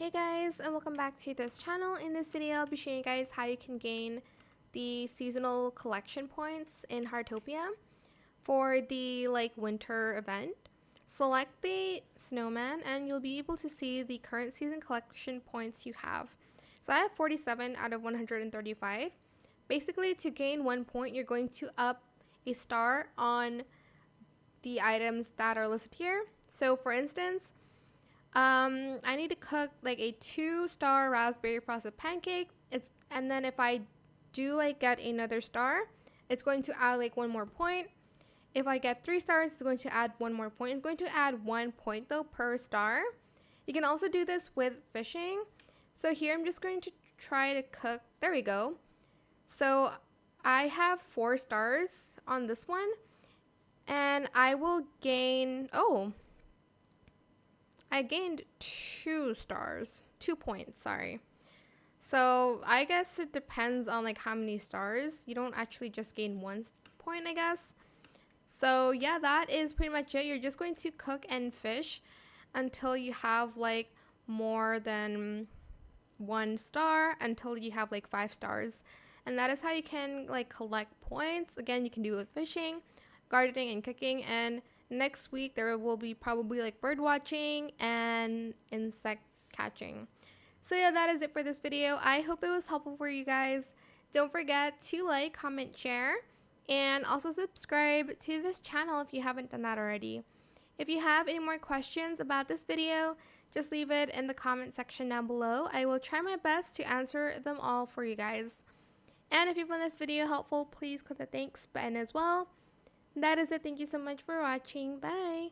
Hey guys, and welcome back to this channel. In this video, I'll be showing you guys how you can gain the seasonal collection points in Heartopia for the winter event. Select the snowman and you'll be able to see the current season collection points you have. So I have 47 out of 135. Basically, to gain 1 point, you're going to up a star on the items that are listed here. So for instance, I need to cook like a 2-star raspberry frosted pancake. And then if I do get another star, it's going to add one more point. If I get 3 stars, it's going to add 1 more point. It's going to add 1 point though per star. You can also do this with fishing. So here I'm just going to try to cook. There we go. So I have 4 stars on this one, and I will gain, I gained 2 stars, 2 points, sorry. So I guess it depends on how many stars. You don't actually just gain 1 point, I guess. So yeah, that is pretty much it. You're just going to cook and fish until you have more than 1 star, until you have 5 stars. And that is how you can collect points. Again, you can do it with fishing, gardening, and cooking. And next week there will be probably bird watching and insect catching. So yeah, that is it for this video. I hope it was helpful for you guys. Don't forget to like, comment, share, and also subscribe to this channel if you haven't done that already. If you have any more questions about this video, just leave it in the comment section down below. I will try my best to answer them all for you guys. And if you found this video helpful, please click the thanks button as well. That is it. Thank you so much for watching. Bye.